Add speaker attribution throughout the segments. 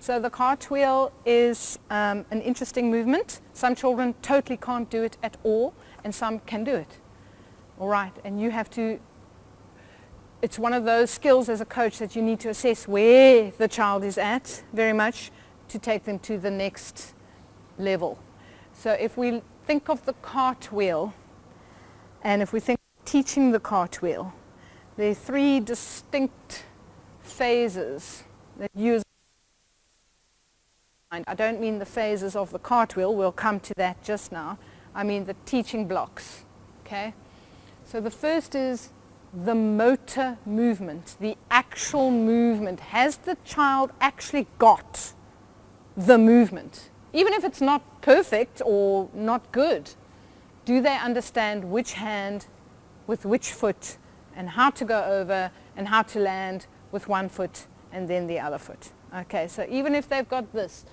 Speaker 1: So the cartwheel is an interesting movement. Some children totally can't do it at all, and some can do it. All right, and you have to, it's one of those skills as a coach that you need to assess where the child is at very much to take them to the next level. So if we think of the cartwheel, and if we think of teaching the cartwheel, there are three distinct phases that use. I don't mean the phases of the cartwheel, we'll come to that just now. I mean the teaching blocks, okay? So the first is the motor movement, the actual movement. Has the child actually got the movement? Even if it's not perfect or not good, do they understand which hand with which foot and how to go over and how to land with one foot and then the other foot? Okay, so even if they've got this,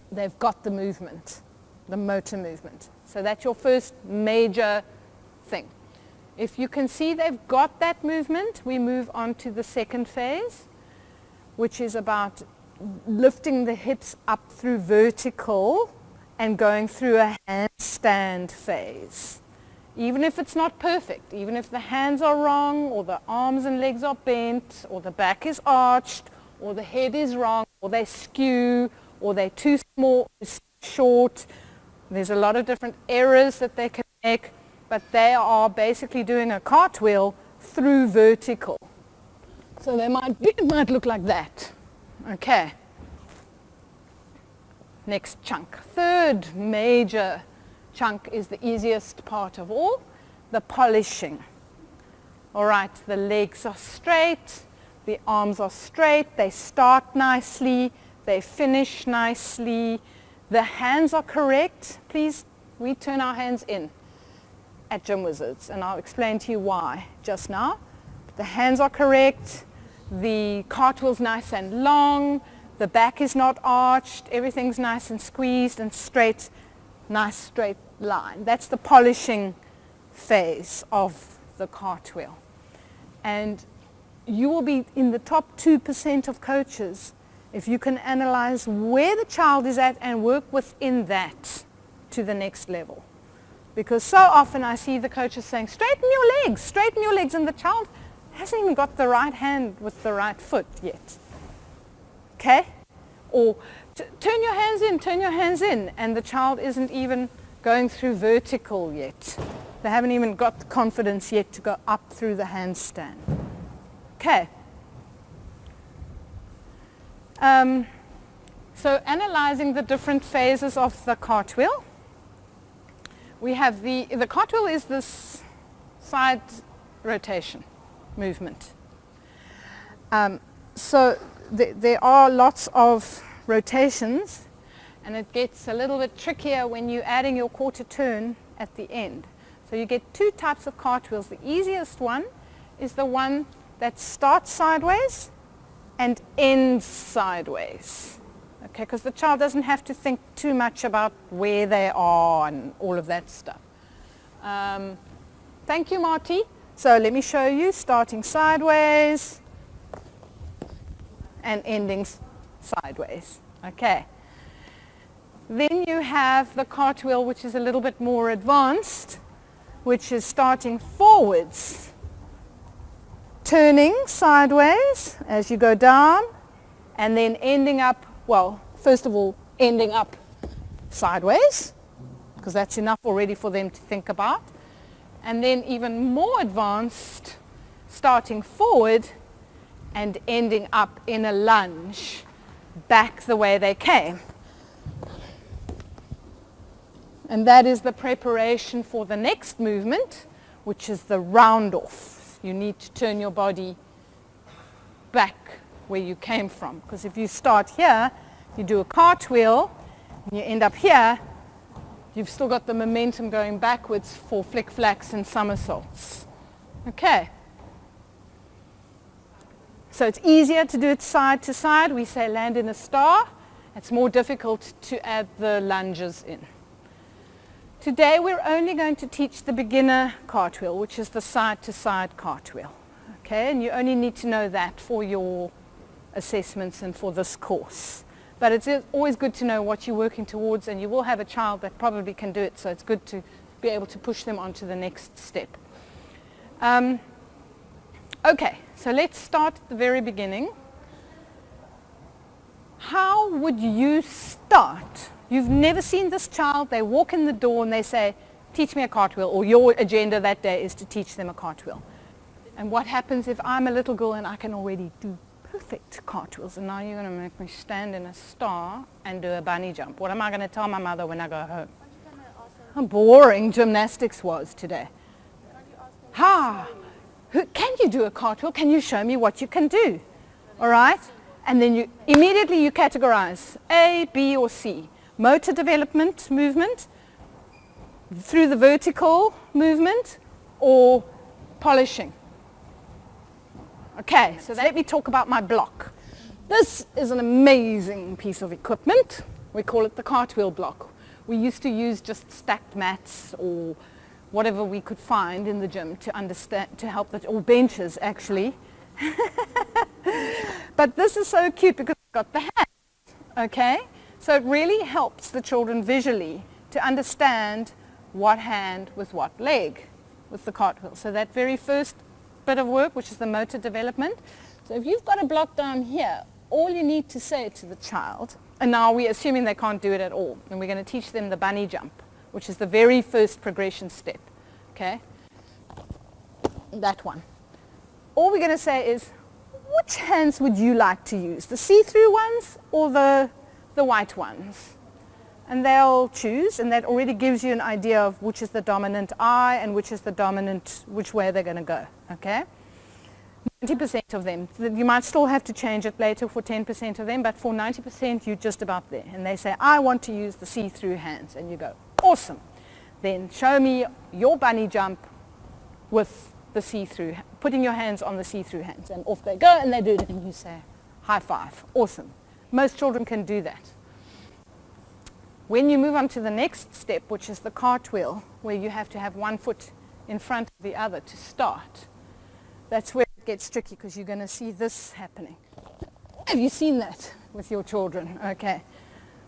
Speaker 1: they've got the movement, the motor movement. So that's your first major thing. If you can see they've got that movement, we move on to the second phase, which is about lifting the hips up through vertical and going through a handstand phase. Even if it's not perfect, even if the hands are wrong or the arms and legs are bent or the back is arched or the head is wrong or they skew or they're too small, short. There's a lot of different errors that they can make, but they are basically doing a cartwheel through vertical. So they it might look like that. Okay. Next chunk. Third major chunk is the easiest part of all, the polishing. All right, the legs are straight, the arms are straight, they start nicely, they finish nicely, the hands are correct. Please, we turn our hands in at Gym Wizards, and I'll explain to you why just now. The hands are correct, the cartwheel's nice and long, the back is not arched, everything's nice and squeezed and straight, nice straight line. That's the polishing phase of the cartwheel. And you will be in the top 2% of coaches if you can analyze where the child is at and work within that to the next level. Because so often I see the coaches saying, straighten your legs, and the child hasn't even got the right hand with the right foot yet. Okay? Or turn your hands in, and the child isn't even going through vertical yet. They haven't even got the confidence yet to go up through the handstand. Okay. So analyzing the different phases of the cartwheel, we have the cartwheel is this side rotation movement. So there are lots of rotations, and it gets a little bit trickier when you're adding your quarter turn at the end. So you get two types of cartwheels. The easiest one is the one that starts sideways and ends sideways. Okay, because the child doesn't have to think too much about where they are and all of that stuff. Thank you, Marty. So let me show you, starting sideways and ending sideways. Okay. Then you have the cartwheel, which is a little bit more advanced, which is starting forwards, turning sideways as you go down, and then ending up, well, first of all, ending up sideways, because that's enough already for them to think about. And then even more advanced, starting forward and ending up in a lunge, back the way they came. And that is the preparation for the next movement, which is the round off. You need to turn your body back where you came from. Because if you start here, you do a cartwheel, and you end up here, you've still got the momentum going backwards for flick flacks and somersaults. Okay. So it's easier to do it side to side. We say land in a star. It's more difficult to add the lunges in. Today we're only going to teach the beginner cartwheel, which is the side to side cartwheel. Okay, and you only need to know that for your assessments and for this course. But it's always good to know what you're working towards, and you will have a child that probably can do it, so it's good to be able to push them on to the next step. Okay, so let's start at the very beginning. How would you start? You've never seen this child. They walk in the door and they say, teach me a cartwheel, or your agenda that day is to teach them a cartwheel. And what happens if I'm a little girl and I can already do perfect cartwheels, and now you're going to make me stand in a star and do a bunny jump? What am I going to tell my mother when I go home? How boring gymnastics was today. Can you do a cartwheel? Can you show me what you can do? All right? And then you immediately categorize A, B, or C. Motor development movement, through the vertical movement, or polishing. Okay, so let me talk about my block. This is an amazing piece of equipment. We call it the cartwheel block. We used to use just stacked mats or whatever we could find in the gym to understand, to help, or benches actually. But this is so cute because it's got the hands, okay? So it really helps the children visually to understand what hand with what leg with the cartwheel. So that very first bit of work, which is the motor development. So if you've got a block down here, all you need to say to the child, and now we're assuming they can't do it at all, and we're going to teach them the bunny jump, which is the very first progression step, okay? That one. All we're going to say is, which hands would you like to use? The see-through ones or the white ones? And they'll choose, and that already gives you an idea of which is the dominant eye and which is the dominant, which way they're going to go, okay? 90% of them. You might still have to change it later for 10% of them, but for 90% you're just about there. And they say, I want to use the see-through hands. And you go, awesome. Then show me your bunny jump with the see-through, putting your hands on the see-through hands. And off they go, and they do it, and you say, high five. Awesome. Most children can do that. When you move on to the next step, which is the cartwheel, where you have to have one foot in front of the other to start, that's where it gets tricky, because you're going to see this happening. Have you seen that with your children? Okay.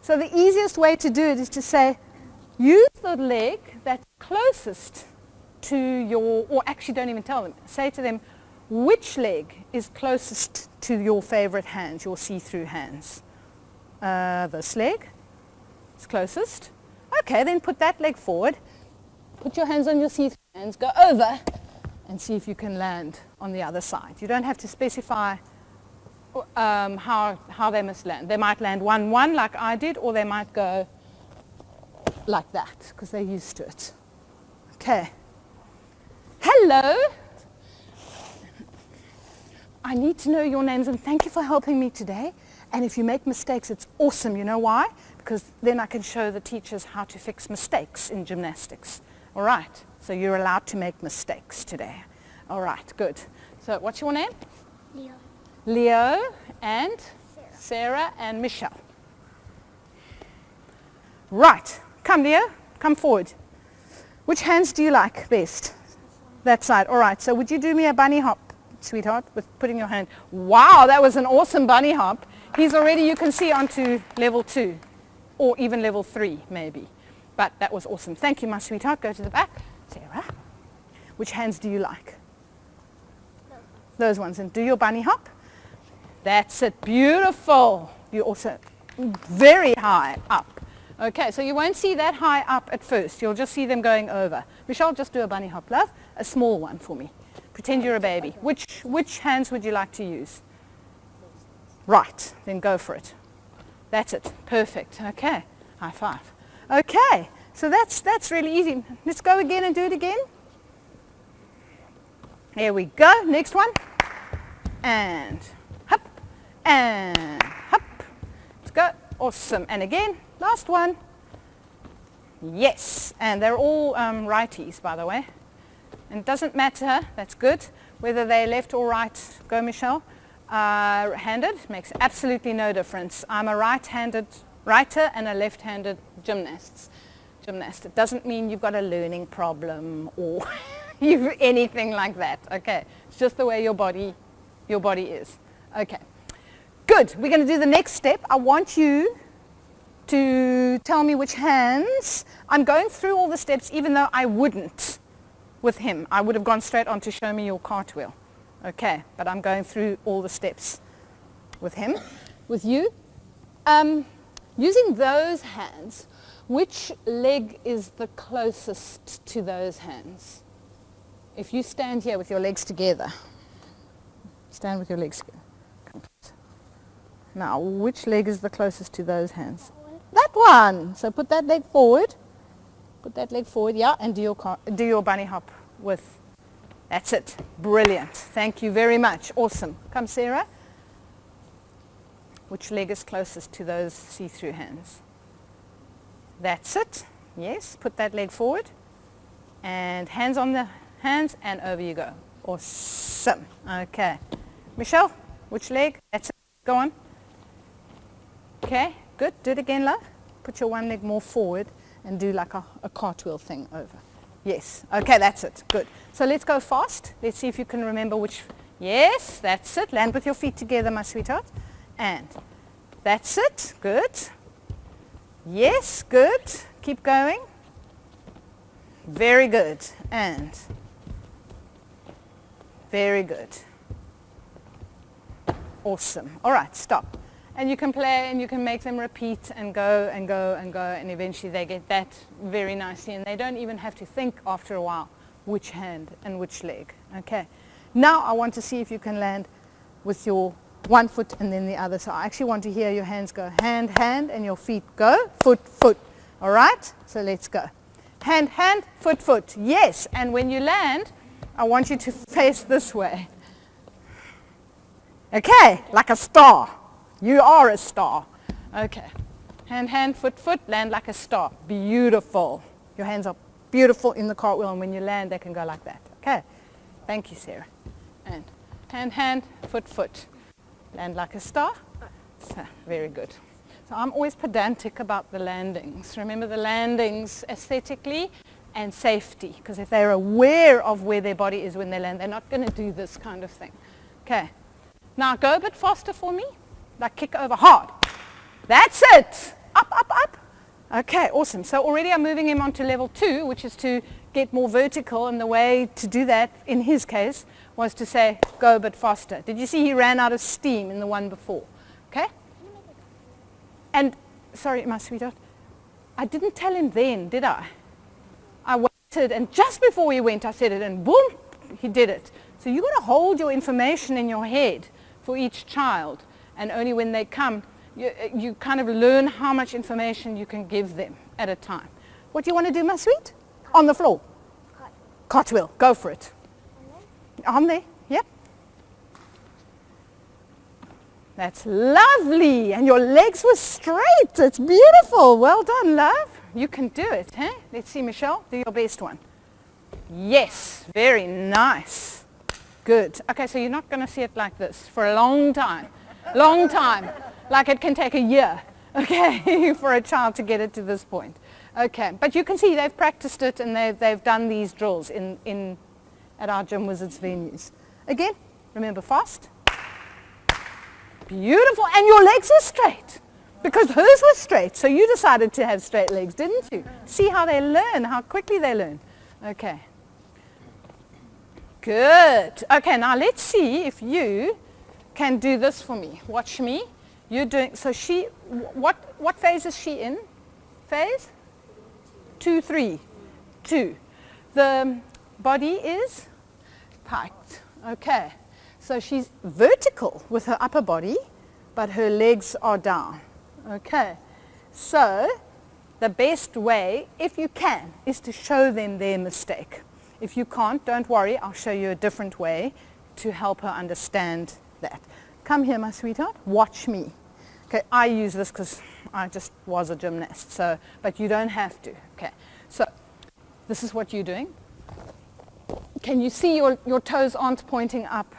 Speaker 1: So the easiest way to do it is to say, use the leg that's closest to your, or actually don't even tell them. Say to them, which leg is closest to your favorite hands, your see-through hands? This leg is closest. Okay, then put that leg forward. Put your hands on your see-through hands, go over, and see if you can land on the other side. You don't have to specify how they must land. They might land 1-1 like I did, or they might go like that, because they're used to it. Okay. Hello. I need to know your names, and thank you for helping me today. And if you make mistakes, it's awesome. You know why? Because then I can show the teachers how to fix mistakes in gymnastics. All right. So you're allowed to make mistakes today. All right, good. So what's your name?
Speaker 2: Leo.
Speaker 1: Leo and Sarah and Michelle. Right. Come, Leo. Come forward. Which hands do you like best? That side. All right. So would you do me a bunny hop, sweetheart, with putting your hand? Wow, that was an awesome bunny hop. He's already, you can see, onto level 2 or even level 3 maybe. But that was awesome. Thank you, my sweetheart. Go to the back. Sarah, which hands do you like? Those ones. And do your bunny hop. That's it. Beautiful. You're also very high up. Okay, so you won't see that high up at first. You'll just see them going over. Michelle, just do a bunny hop, love. A small one for me. Pretend you're a baby. Which hands would you like to use? Right, then go for it. That's it. Perfect. Okay. High five. Okay, so that's really easy. Let's go again and do it again. There we go. Next one. And hop. And hop. Let's go. Awesome. And again. Last one. Yes. And they're all righties, by the way. And it doesn't matter. That's good. Whether they're left or right. Go, Michelle. Handed makes absolutely no difference. I'm a right-handed writer and a left-handed gymnast. It doesn't mean you've got a learning problem or anything like that. Okay, it's just the way your body is. Okay, Good. We're going to do the next step. I want you to tell me which hands. I'm going through all the steps even though I wouldn't with him. I would have gone straight on to show me your cartwheel. Okay, but I'm going through all the steps with him. With you, using those hands, which leg is the closest to those hands? If you stand here with your legs together, stand with your legs together. Come closer. Now, which leg is the closest to those hands? That one. So put that leg forward. Put that leg forward, yeah, and do your bunny hop with. That's it. Brilliant. Thank you very much. Awesome. Come, Sarah. Which leg is closest to those see-through hands? That's it. Yes. Put that leg forward. And hands on the hands, and over you go. Awesome. Okay. Michelle, which leg? That's it. Go on. Okay. Good. Do it again, love. Put your one leg more forward and do like a cartwheel thing over. Yes. Okay, that's it. Good. So let's go fast. Let's see if you can remember which. Yes, that's it. Land with your feet together, my sweetheart. And that's it. Good. Yes, good. Keep going. Very good. And very good. Awesome. All right, stop. And you can play and you can make them repeat and go and go and go, and eventually they get that very nicely, and they don't even have to think after a while which hand and which leg. Okay. Now I want to see if you can land with your one foot and then the other. So I actually want to hear your hands go hand, hand, and your feet go foot, foot. All right? So let's go. Hand, hand, foot, foot. Yes. And when you land, I want you to face this way. Okay. Like a star. You are a star. Okay. Hand, hand, foot, foot. Land like a star. Beautiful. Your hands are beautiful in the cartwheel, and when you land, they can go like that. Okay. Thank you, Sarah. And hand, hand, foot, foot. Land like a star. So, very good. So I'm always pedantic about the landings. Remember the landings aesthetically and safety, because if they're aware of where their body is when they land, they're not going to do this kind of thing. Okay. Now go a bit faster for me. Like kick over hard. That's it. Up, up, up. Okay, awesome. So already I'm moving him on to level 2, which is to get more vertical, and the way to do that in his case was to say go a bit faster. Did you see he ran out of steam in the one before? Okay? And, sorry, my sweetheart, I didn't tell him then, did I? I waited, and just before he went, I said it, and boom, he did it. So you've got to hold your information in your head for each child. And only when they come, you kind of learn how much information you can give them at a time. What do you want to do, my sweet? On the floor. Cartwheel. Go for it. On there. Yep. That's lovely. And your legs were straight. It's beautiful. Well done, love. You can do it, huh? Let's see, Michelle. Do your best one. Yes. Very nice. Good. Okay, so you're not going to see it like this for a long time. Long time. Like it can take a year, okay, for a child to get it to this point. Okay, but you can see they've practiced it, and they've done these drills at our Gym Wizards venues. Again, remember fast. Beautiful. And your legs are straight, because hers were straight. So you decided to have straight legs, didn't you? See how they learn, how quickly they learn. Okay. Good. Okay, now let's see if you can do this for me. Watch me. You're doing, so she, what phase is she in? Phase? 2, 3. 2. The body is piked. Okay. So she's vertical with her upper body, but her legs are down. Okay. So the best way, if you can, is to show them their mistake. If you can't, don't worry. I'll show you a different way to help her understand that. Come here, my sweetheart. Watch me. Okay, I use this because I just was a gymnast. So, but you don't have to. Okay. So this is what you're doing. Can you see your toes aren't pointing up?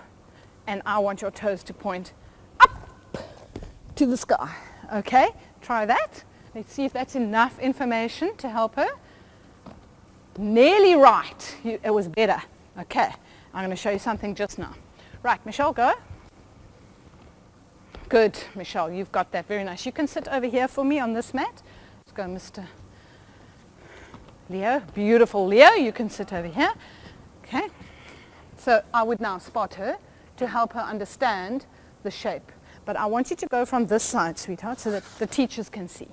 Speaker 1: And I want your toes to point up to the sky. Okay? Try that. Let's see if that's enough information to help her. Nearly right. It was better. Okay. I'm going to show you something just now. Right, Michelle, go. Good, Michelle, you've got that. Very nice. You can sit over here for me on this mat. Let's go, Mr. Leo. Beautiful, Leo. You can sit over here. Okay. So I would now spot her to help her understand the shape. But I want you to go from this side, sweetheart, so that the teachers can see.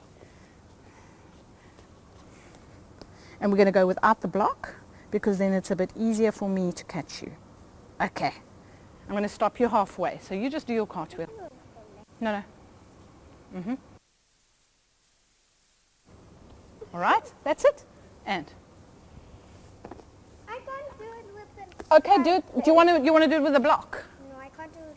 Speaker 1: And we're going to go without the block, because then it's a bit easier for me to catch you. Okay. I'm going to stop you halfway. So you just do your cartwheel. No. Mm-hmm. All right. That's it. And.
Speaker 2: I can't do it with the...
Speaker 1: Okay, do it. Do you want to do it with a block?
Speaker 2: No, I can't do it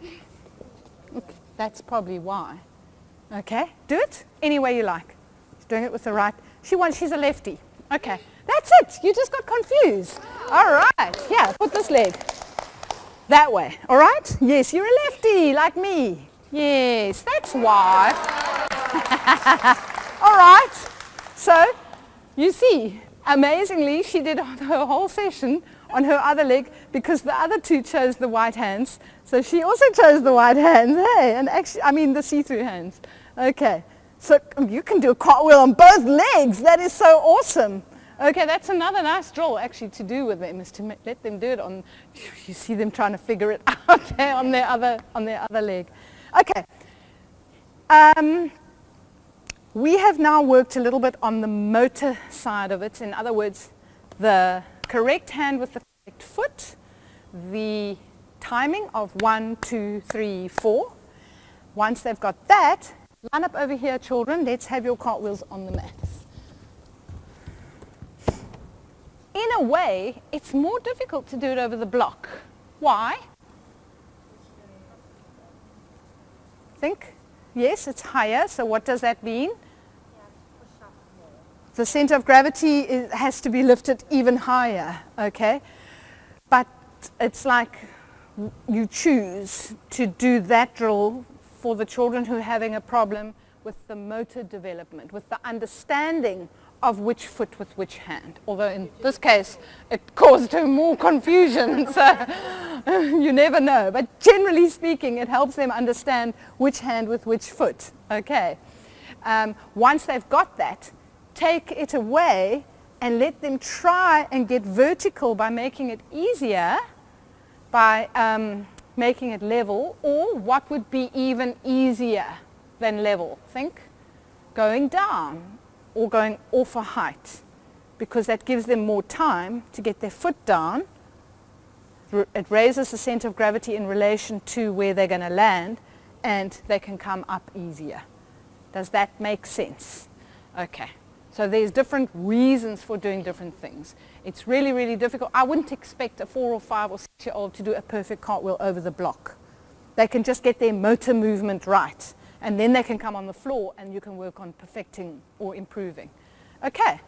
Speaker 2: with...
Speaker 1: Okay, that's probably why. Okay, do it any way you like. She's doing it with the right. She's a lefty. Okay, that's it. You just got confused. All right. Yeah, put this leg that way. All right. Yes, you're a lefty like me. Yes, that's why. All right. So you see, amazingly, she did her whole session on her other leg because the other two chose the white hands. So she also chose the white hands. Hey, and actually, I mean the see-through hands. Okay. So you can do a cartwheel on both legs. That is so awesome. Okay, that's another nice drill actually to do with them, is to let them do it on, you see them trying to figure it out there on their other leg. Okay. We have now worked a little bit on the motor side of it. In other words, the correct hand with the correct foot, the timing of 1, 2, 3, 4. Once they've got that, line up over here, children. Let's have your cartwheels on the mats. In a way, it's more difficult to do it over the block. Why? Think? Yes, it's higher. So what does that mean? The center of gravity has to be lifted even higher, okay? But it's like you choose to do that drill for the children who are having a problem with the motor development, with the understanding of which foot with which hand. Although in this case, it caused her more confusion, so you never know. But generally speaking, it helps them understand which hand with which foot, okay? Once they've got that, take it away and let them try and get vertical by making it easier, by making it level, or what would be even easier than level? Think, going down or going off a height, because that gives them more time to get their foot down. It raises the center of gravity in relation to where they're going to land, and they can come up easier. Does that make sense? Okay. So there's different reasons for doing different things. It's really, really difficult. I wouldn't expect a 4 or 5 or 6-year-old to do a perfect cartwheel over the block. They can just get their motor movement right, and then they can come on the floor and you can work on perfecting or improving. Okay.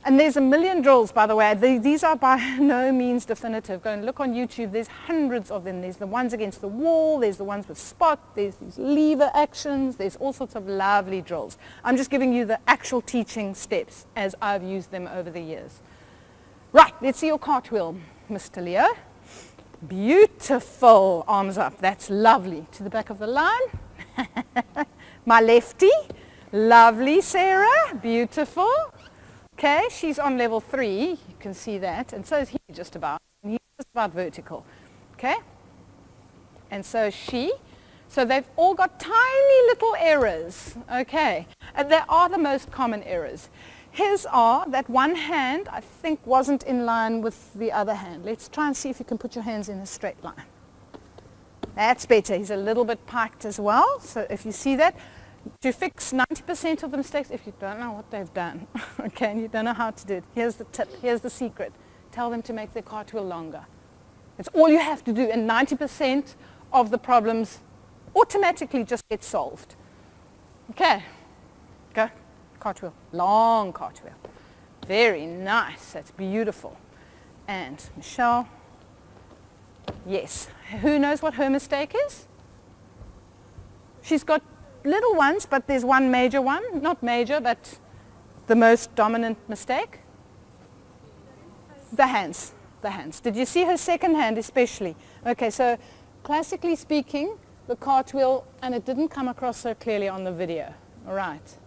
Speaker 1: And there's a million drills, by the way. These are by no means definitive. Go and look on YouTube. There's hundreds of them. There's the ones against the wall. There's the ones with spot. There's these lever actions. There's all sorts of lovely drills. I'm just giving you the actual teaching steps as I've used them over the years. Right, let's see your cartwheel, Mr. Leo. Beautiful. Arms up. That's lovely. To the back of the line. My lefty. Lovely, Sarah. Beautiful. Okay, she's on level 3, you can see that, and so is he just about, and he's just about vertical, okay? And so so they've all got tiny little errors, okay? And they are the most common errors. His are that one hand, I think, wasn't in line with the other hand. Let's try and see if you can put your hands in a straight line. That's better. He's a little bit piked as well, so if you see that, to fix 90% of the mistakes, if you don't know what they've done, okay, and you don't know how to do it, here's the tip, here's the secret. Tell them to make their cartwheel longer. It's all you have to do, and 90% of the problems automatically just get solved. Okay, go, cartwheel, long cartwheel. Very nice, that's beautiful. And Michelle, yes, who knows what her mistake is? She's got little ones, but there's one major one, not major, but the most dominant mistake. The hands. Did you see her second hand especially? Okay, so classically speaking, the cartwheel, and it didn't come across so clearly on the video. All right.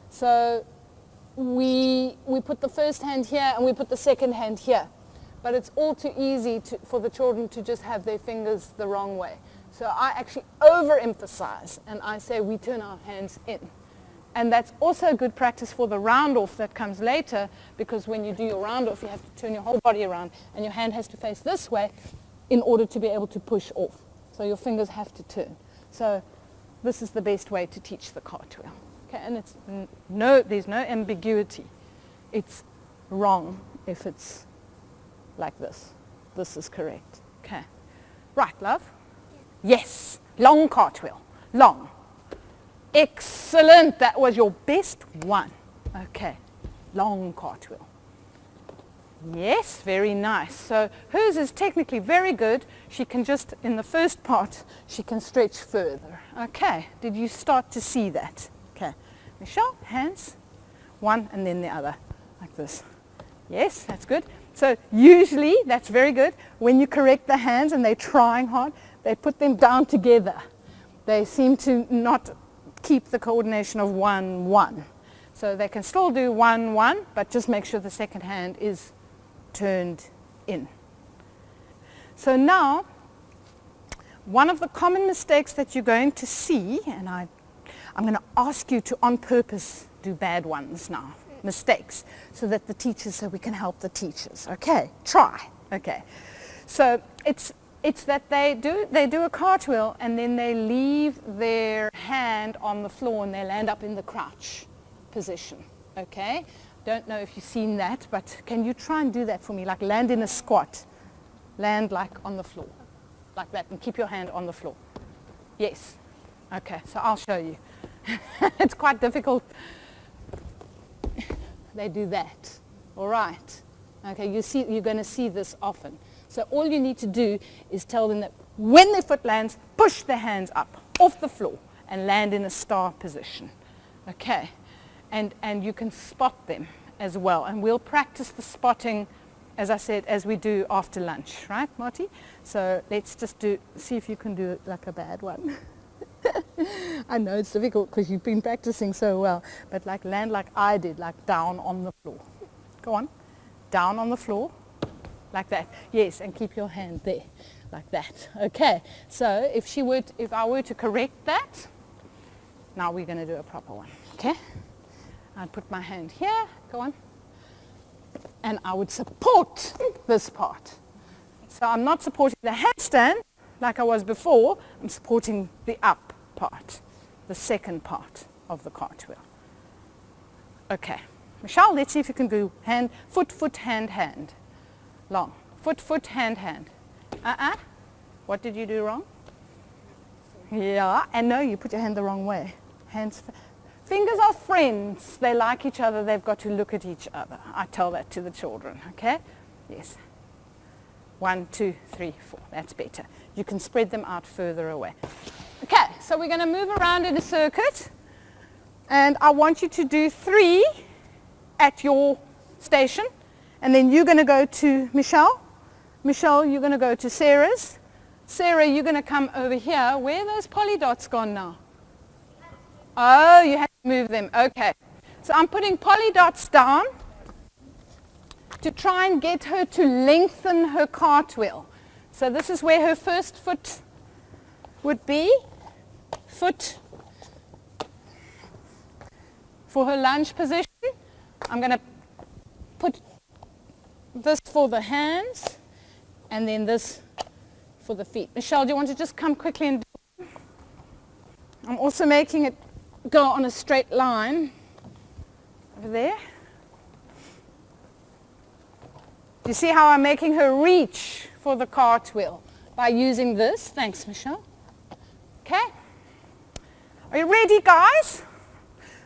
Speaker 1: So we put the first hand here and we put the second hand here. But it's all too easy for the children to just have their fingers the wrong way. So I actually overemphasize and I say we turn our hands in. And that's also good practice for the round off that comes later, because when you do your round off, you have to turn your whole body around and your hand has to face this way in order to be able to push off. So your fingers have to turn. So this is the best way to teach the cartwheel. Okay, and it's there's no ambiguity. It's wrong if it's like this. This is correct. Okay. Right, love? Yes. Long cartwheel. Long. Excellent. That was your best one. Okay. Long cartwheel. Yes, very nice. So hers is technically very good. She can just, in the first part, she can stretch further. Okay. Did you start to see that? Okay. Michelle, hands. One and then the other. Like this. Yes, that's good. So usually, that's very good, when you correct the hands and they're trying hard, they put them down together. They seem to not keep the coordination of 1-1. So they can still do 1-1, but just make sure the second hand is turned in. So now, one of the common mistakes that you're going to see, and I'm going to ask you to on purpose do bad ones now. Mistakes, so that the teachers, so we can help the teachers. Okay, try. Okay, so it's that they do a cartwheel and then they leave their hand on the floor and they land up in the crouch position. Okay, don't know if you've seen that, but can you try and do that for me? Like land in a squat, land like on the floor, like that, and keep your hand on the floor. Yes. Okay, so I'll show you. It's quite difficult. They do that. All right. Okay, you're going to see this often. So all you need to do is tell them that when their foot lands, push their hands up off the floor and land in a star position. Okay. And you can spot them as well. And we'll practice the spotting, as I said, as we do after lunch. Right, Marty? So let's just see if you can do it like a bad one. I know it's difficult because you've been practicing so well, but like land like I did, like down on the floor. Go on, down on the floor, like that. Yes, and keep your hand there, like that. Okay, so if I were to correct that, now we're going to do a proper one. Okay, I'd put my hand here, go on, and I would support this part. So I'm not supporting the handstand like I was before, I'm supporting the up part, the second part of the cartwheel. Okay, Michelle, let's see if you can do hand, foot, foot, hand, hand. Long. Foot, foot, hand, hand. What did you do wrong? Yeah, and no, you put your hand the wrong way. Hands, fingers are friends. They like each other. They've got to look at each other. I tell that to the children, okay? Yes. 1, 2, 3, 4. That's better. You can spread them out further away. Okay, so we're going to move around in a circuit. And I want you to do 3 at your station. And then you're going to go to Michelle. Michelle, you're going to go to Sarah's. Sarah, you're going to come over here. Where are those poly dots gone now? Oh, you have to move them. Okay. So I'm putting poly dots down to try and get her to lengthen her cartwheel. So this is where her first foot would be. Foot for her lunge position. I'm going to put this for the hands and then this for the feet. Michelle, do you want to just come quickly and do it? I'm also making it go on a straight line over there. Do you see how I'm making her reach for the cartwheel by using this? Thanks, Michelle. Okay. Are you ready, guys?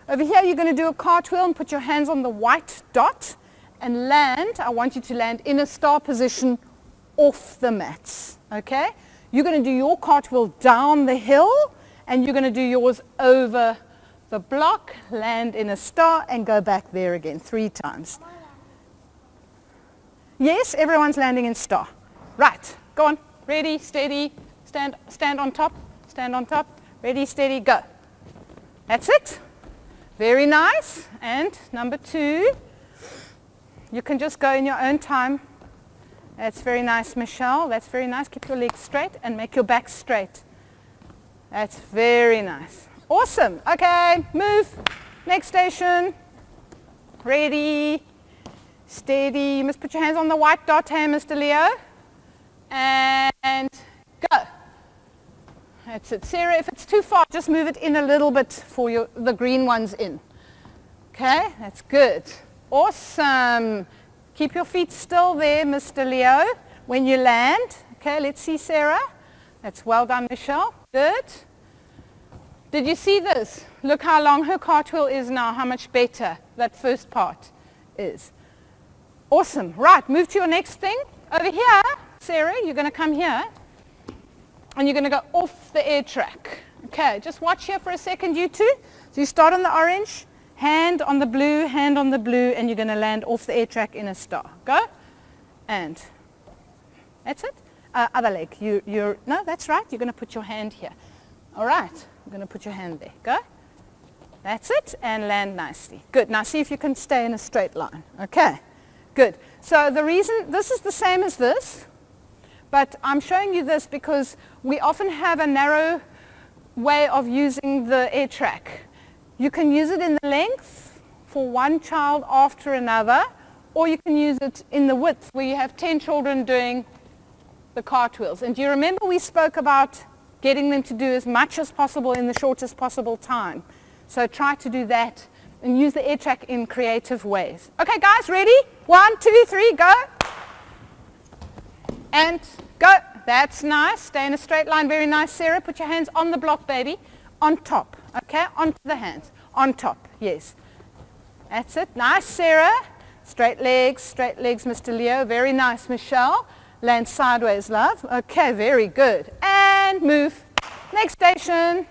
Speaker 1: Over here, you're going to do a cartwheel and put your hands on the white dot and land. I want you to land in a star position off the mats. Okay? You're going to do your cartwheel down the hill and you're going to do yours over the block, land in a star and go back there again 3 times. Yes, everyone's landing in star. Right, go on. Ready, steady, stand on top, stand on top. Ready, steady, go. That's it. Very nice. And number 2, you can just go in your own time. That's very nice, Michelle. That's very nice. Keep your legs straight and make your back straight. That's very nice. Awesome. Okay, move. Next station. Ready, steady. You must put your hands on the white dot here, Mr. Leo. And go. That's it. Sarah, if it's too far, just move it in a little bit for the green ones in. Okay, that's good. Awesome. Keep your feet still there, Mr. Leo, when you land. Okay, let's see Sarah. That's well done, Michelle. Good. Did you see this? Look how long her cartwheel is now, how much better that first part is. Awesome. Right, move to your next thing. Over here, Sarah, you're going to come here, and you're going to go off the air track. Okay, just watch here for a second, you two. So you start on the orange, hand on the blue, and you're going to land off the air track in a star. Go. And that's it. Other leg. No, that's right. You're going to put your hand here. All right. You're going to put your hand there. Go. That's it. And land nicely. Good. Now see if you can stay in a straight line. Okay. Good. So the reason, this is the same as this, but I'm showing you this because we often have a narrow way of using the air track. You can use it in the length for one child after another, or you can use it in the width where you have 10 children doing the cartwheels. And do you remember we spoke about getting them to do as much as possible in the shortest possible time? So try to do that and use the air track in creative ways. Okay guys, ready? 1, 2, 3, go. And go. That's nice. Stay in a straight line. Very nice, Sarah. Put your hands on the block, baby. On top. Okay? Onto the hands. On top. Yes. That's it. Nice, Sarah. Straight legs, Mr. Leo. Very nice, Michelle. Land sideways, love. Okay, very good. And move. Next station.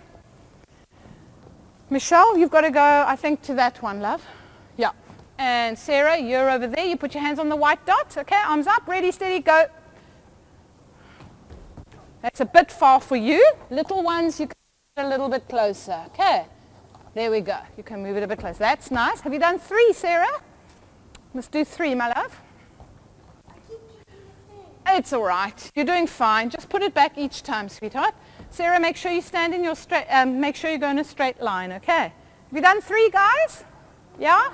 Speaker 1: Michelle, you've got to go, I think, to that one, love. Yeah. And Sarah, you're over there. You put your hands on the white dot. Okay, arms up. Ready, steady, go. That's a bit far for you. Little ones, you can move it a little bit closer. Okay. There we go. You can move it a bit closer. That's nice. Have you done 3, Sarah? Must do 3, my love. It's all right. You're doing fine. Just put it back each time, sweetheart. Sarah, make sure you stand in your straight, make sure you go in a straight line, okay? Have you done 3, guys? Yeah?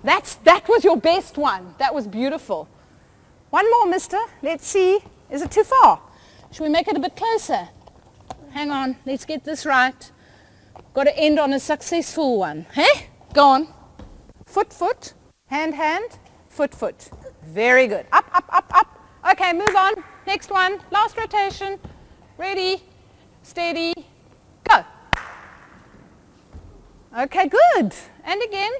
Speaker 1: That was your best one. That was beautiful. One more, mister. Let's see. Is it too far? Should we make it a bit closer? Hang on. Let's get this right. Got to end on a successful one. Hey? Go on. Foot, foot. Hand, hand. Foot, foot. Very good. Up, up, up, up. Okay, move on. Next one. Last rotation. Ready, steady, go. Okay, good. And again.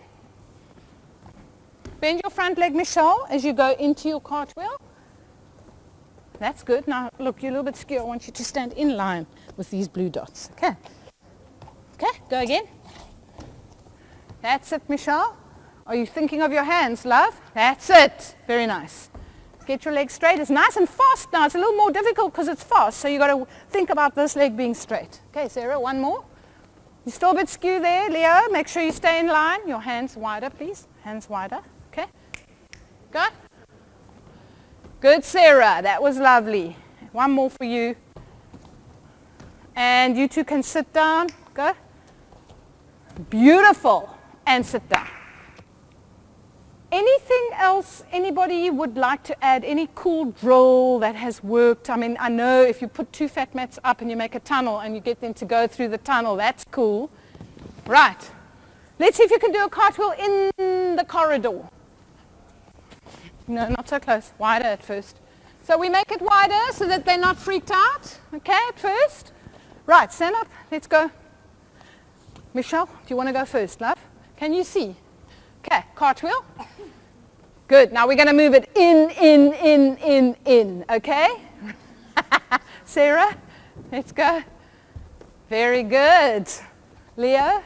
Speaker 1: Bend your front leg, Michelle, as you go into your cartwheel. That's good. Now, look, you're a little bit skew. I want you to stand in line with these blue dots. Okay. Okay, go again. That's it, Michelle. Are you thinking of your hands, love? That's it. Very nice. Get your leg straight. It's nice and fast now. It's a little more difficult because it's fast, so you've got to think about this leg being straight. Okay, Sarah, one more. You're still a bit skew there, Leo. Make sure you stay in line. Your hands wider, please. Hands wider. Okay. Go. Good, Sarah. That was lovely. One more for you. And you two can sit down. Go. Beautiful. And sit down. Anything else anybody would like to add? Any cool drill that has worked? I mean, I know if you put 2 fat mats up and you make a tunnel and you get them to go through the tunnel, that's cool. Right. Let's see if you can do a cartwheel in the corridor. No, not so close. Wider at first. So we make it wider so that they're not freaked out. Okay, at first. Right, stand up. Let's go. Michelle, do you want to go first, love? Can you see? Okay, cartwheel. Good. Now we're going to move it in, okay? Sarah, let's go. Very good. Leo,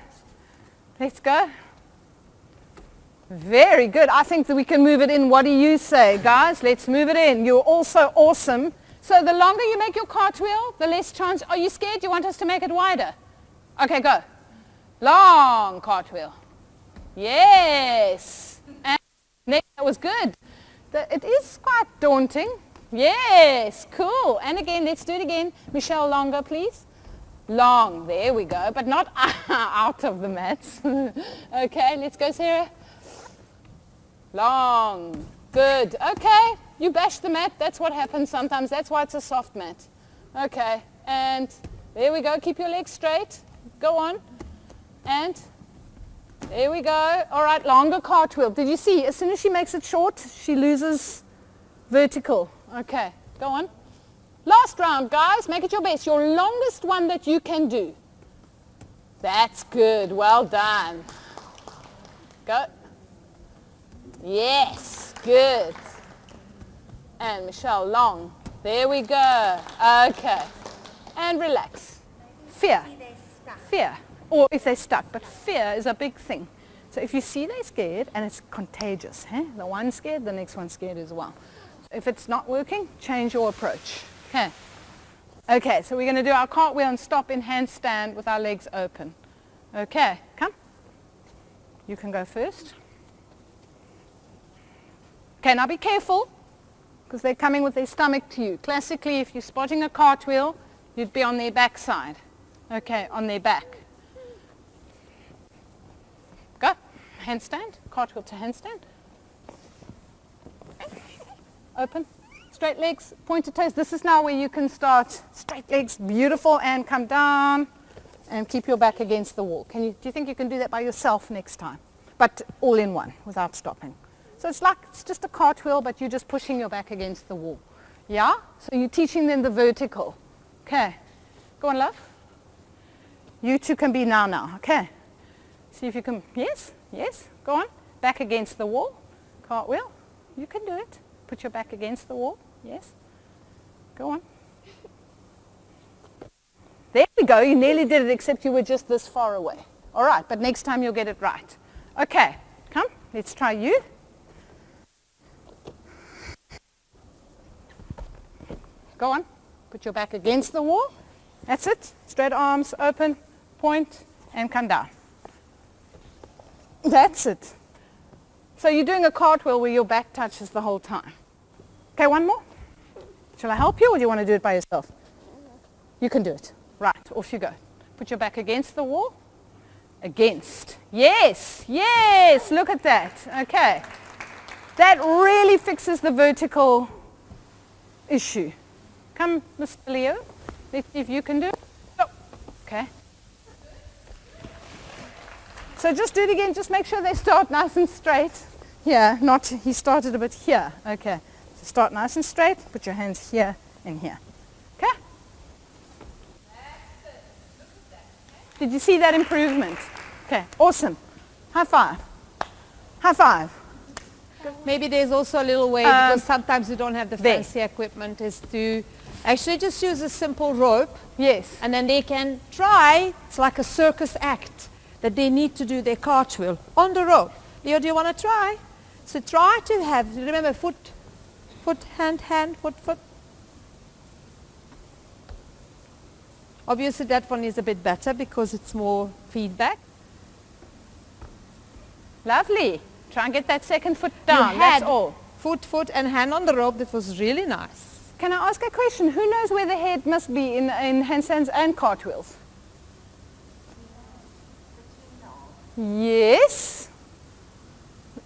Speaker 1: let's go. Very good. I think that we can move it in. What do you say, guys? Let's move it in. You're all so awesome. So the longer you make your cartwheel, the less chance. Are you scared? Do you want us to make it wider? Okay, go. Long cartwheel. Yes. And next, that was good. It is quite daunting. Yes, cool. And again, let's do it again. Michelle, longer, please. Long. There we go. But not out of the mats. Okay, let's go, Sarah. Long. Good. Okay. You bash the mat. That's what happens sometimes. That's why it's a soft mat. Okay. And there we go. Keep your legs straight. Go on. And there we go. All right. Longer cartwheel. Did you see? As soon as she makes it short, she loses vertical. Okay. Go on. Last round, guys. Make it your best. Your longest one that you can do. That's good. Well done. Go. Yes. Good. And Michelle, long. There we go. Okay. And relax. Fear. Fear. Or if they're stuck. But fear is a big thing. So if you see they're scared, and it's contagious. The one's scared, the next one's scared as well. So if it's not working, change your approach. Okay. Okay, so we're going to do our cartwheel and stop in handstand with our legs open. Okay, come. You can go first. Okay, now be careful, because they're coming with their stomach to you. Classically, if you're spotting a cartwheel, you'd be on their backside. Okay, on their back. Go. Handstand. Cartwheel to handstand. Open. Straight legs, pointed toes. This is now where you can start. Straight legs, beautiful, and come down and keep your back against the wall. Do you think you can do that by yourself next time? But all in one, without stopping. So it's just a cartwheel, but you're just pushing your back against the wall. Yeah? So you're teaching them the vertical. Okay. Go on, love. You two can be now. Okay. See if you can. Yes. Yes. Go on. Back against the wall. Cartwheel. You can do it. Put your back against the wall. Yes. Go on. There we go. You nearly did it, except you were just this far away. All right. But next time you'll get it right. Okay. Come. Let's try you. Go on. Put your back against the wall. That's it. Straight arms, open, point, and come down. That's it. So you're doing a cartwheel where your back touches the whole time. Okay, one more. Shall I help you, or do you want to do it by yourself? You can do it. Right, off you go. Put your back against the wall. Against. Yes, yes, look at that. Okay. That really fixes the vertical issue. Come, Mr. Leo. Let's see if you can do it. Oh, okay. So just do it again. Just make sure they start nice and straight. Here, not, he started a bit here. Okay. So start nice and straight. Put your hands here and here. Okay? Did you see that improvement? Okay, awesome. High five. High five.
Speaker 3: Maybe there's also a little way, because sometimes you don't have the fancy equipment, is to actually just use a simple rope.
Speaker 1: Yes.
Speaker 3: And then they can try, it's like a circus act, that they need to do their cartwheel on the rope. Leo, do you want to try? So try to have, remember, foot, hand, foot. Obviously that one is a bit better because it's more feedback.
Speaker 1: Lovely. Try and get that second foot down. That's all.
Speaker 3: Foot and hand on the rope. That was really nice.
Speaker 1: Can I ask a question? Who knows where the head must be in handstands and cartwheels? Yes.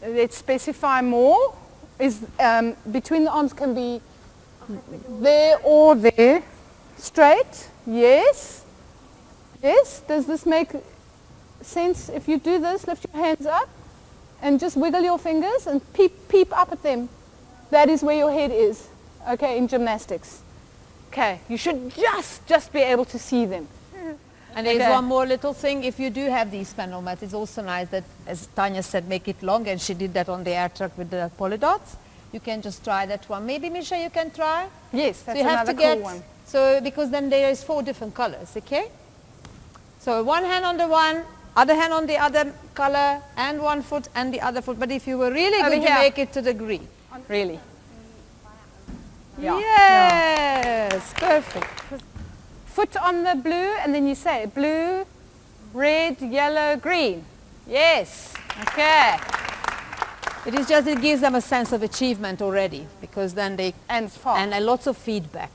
Speaker 1: Let's specify more. Is between the arms can be there or there. Straight. Yes. Yes. Does this make sense? If you do this, lift your hands up and just wiggle your fingers and peep up at them. That is where your head is. Okay, in gymnastics. Okay, you should just be able to see them.
Speaker 3: And there's one more little thing. If you do have these spandrel mats, it's also nice that, as Tanya said, make it long, and she did that on the air truck with the polydots. You can just try that one. Maybe, Misha, you can try?
Speaker 1: Yes, that's
Speaker 3: so you have
Speaker 1: another
Speaker 3: to get,
Speaker 1: cool one.
Speaker 3: So, because then there is 4 different colors, okay? So one hand on the one, other hand on the other color, and one foot and the other foot. But if you were really good, you make it to the green.
Speaker 1: Really?
Speaker 3: Yeah.
Speaker 1: Perfect. Foot on the blue, and then you say blue, red, yellow, green. Yes. Okay.
Speaker 3: It is just, it gives them a sense of achievement already, because then they,
Speaker 1: And far.
Speaker 3: and lots of feedback.